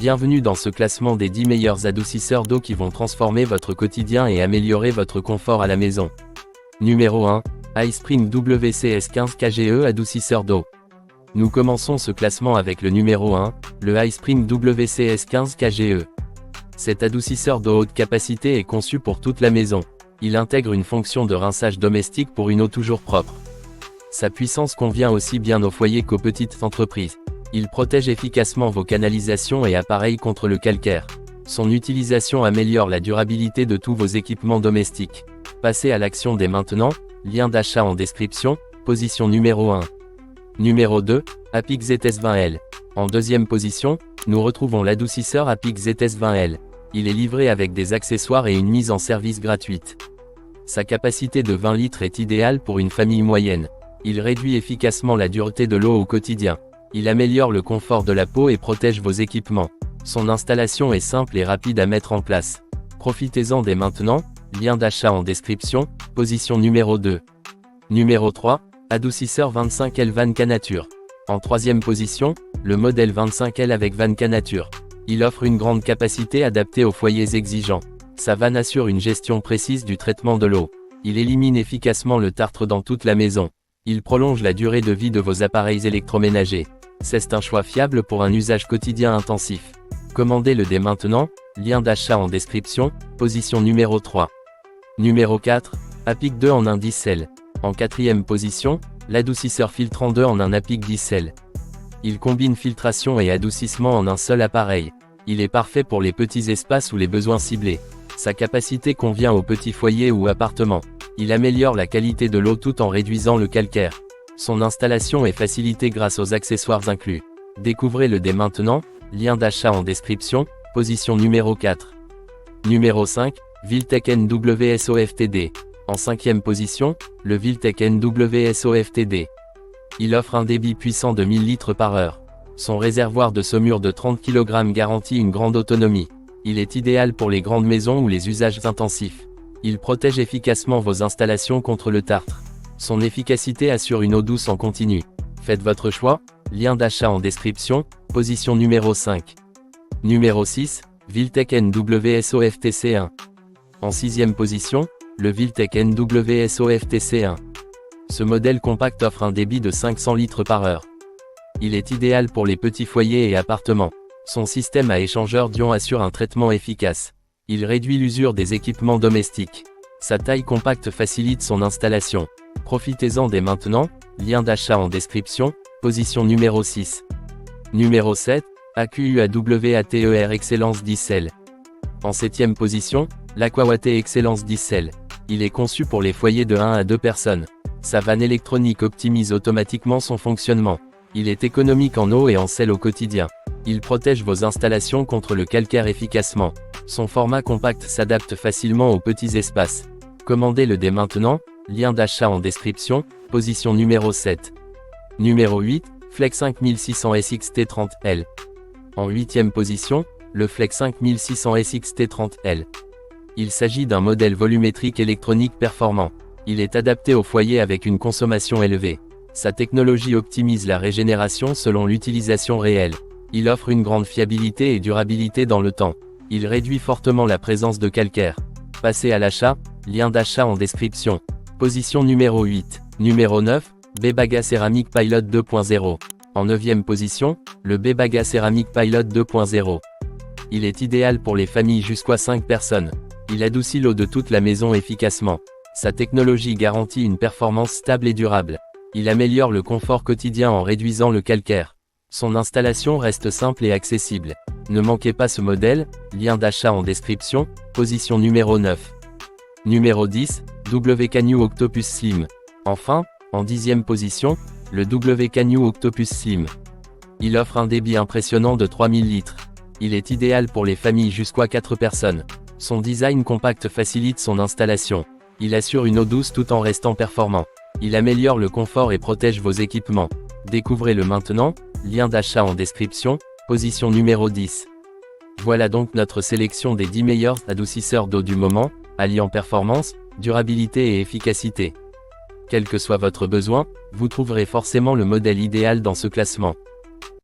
Bienvenue dans ce classement des 10 meilleurs adoucisseurs d'eau qui vont transformer votre quotidien et améliorer votre confort à la maison. Numéro 1. iSpring WCS 15 KGE adoucisseur d'eau. Nous commençons ce classement avec le numéro 1, le iSpring WCS 15 KGE. Cet adoucisseur d'eau haute capacité est conçu pour toute la maison. Il intègre une fonction de rinçage domestique pour une eau toujours propre. Sa puissance convient aussi bien aux foyers qu'aux petites entreprises. Il protège efficacement vos canalisations et appareils contre le calcaire. Son utilisation améliore la durabilité de tous vos équipements domestiques. Passez à l'action dès maintenant, lien d'achat en description, position numéro 1. Numéro 2, Apic ZS20L. En deuxième position, nous retrouvons l'adoucisseur Apic ZS20L. Il est livré avec des accessoires et une mise en service gratuite. Sa capacité de 20 litres est idéale pour une famille moyenne. Il réduit efficacement la dureté de l'eau au quotidien. Il améliore le confort de la peau et protège vos équipements. Son installation est simple et rapide à mettre en place. Profitez-en dès maintenant, lien d'achat en description, position numéro 2. Numéro 3, adoucisseur 25L Vanca Nature. En troisième position, le modèle 25L avec Vanca Nature. Il offre une grande capacité adaptée aux foyers exigeants. Sa vanne assure une gestion précise du traitement de l'eau. Il élimine efficacement le tartre dans toute la maison. Il prolonge la durée de vie de vos appareils électroménagers. C'est un choix fiable pour un usage quotidien intensif. Commandez-le dès maintenant, lien d'achat en description, position numéro 3. Numéro 4, Apic 2 en 1 10L. En quatrième position, l'adoucisseur filtrant 2 en 1 Apic 10L. Il combine filtration et adoucissement en un seul appareil. Il est parfait pour les petits espaces ou les besoins ciblés. Sa capacité convient aux petits foyers ou appartements. Il améliore la qualité de l'eau tout en réduisant le calcaire. Son installation est facilitée grâce aux accessoires inclus. Découvrez-le dès maintenant, lien d'achat en description, position numéro 4. Numéro 5, Viltech NWSOFTD. En cinquième position, le Viltech NWSOFTD. Il offre un débit puissant de 1000 litres par heure. Son réservoir de saumure de 30 kg garantit une grande autonomie. Il est idéal pour les grandes maisons ou les usages intensifs. Il protège efficacement vos installations contre le tartre. Son efficacité assure une eau douce en continu. Faites votre choix, lien d'achat en description, position numéro 5. Numéro 6, Viltech NWSOFTC1. En sixième position, le Viltech NWSOFTC1. Ce modèle compact offre un débit de 500 litres par heure. Il est idéal pour les petits foyers et appartements. Son système à échangeur d'ions assure un traitement efficace. Il réduit l'usure des équipements domestiques. Sa taille compacte facilite son installation. Profitez-en dès maintenant, lien d'achat en description, position numéro 6. Numéro 7, AQUAWATER Excellence 10L. En septième position, l'Aquawate Excellence 10L. Il est conçu pour les foyers de 1 à 2 personnes. Sa vanne électronique optimise automatiquement son fonctionnement. Il est économique en eau et en sel au quotidien. Il protège vos installations contre le calcaire efficacement. Son format compact s'adapte facilement aux petits espaces. Commandez-le dès maintenant, lien d'achat en description, position numéro 7. Numéro 8, Flex 5600 SXT30L. En huitième position, le Flex 5600 SXT30L. Il s'agit d'un modèle volumétrique électronique performant. Il est adapté au foyer avec une consommation élevée. Sa technologie optimise la régénération selon l'utilisation réelle. Il offre une grande fiabilité et durabilité dans le temps. Il réduit fortement la présence de calcaire. Passez à l'achat, lien d'achat en description. Position numéro 8. Numéro 9, Bebaga Ceramic Pilot 2.0. En neuvième position, le Bebaga Ceramic Pilot 2.0. Il est idéal pour les familles jusqu'à 5 personnes. Il adoucit l'eau de toute la maison efficacement. Sa technologie garantit une performance stable et durable. Il améliore le confort quotidien en réduisant le calcaire. Son installation reste simple et accessible. Ne manquez pas ce modèle, lien d'achat en description, position numéro 9. Numéro 10, WCANU Octopus Slim. Enfin, en 10e position, le WCANU Octopus Slim. Il offre un débit impressionnant de 3000 litres. Il est idéal pour les familles jusqu'à 4 personnes. Son design compact facilite son installation. Il assure une eau douce tout en restant performant. Il améliore le confort et protège vos équipements. Découvrez-le maintenant, lien d'achat en description, position numéro 10. Voilà donc notre sélection des 10 meilleurs adoucisseurs d'eau du moment, alliant performance, durabilité et efficacité. Quel que soit votre besoin, vous trouverez forcément le modèle idéal dans ce classement.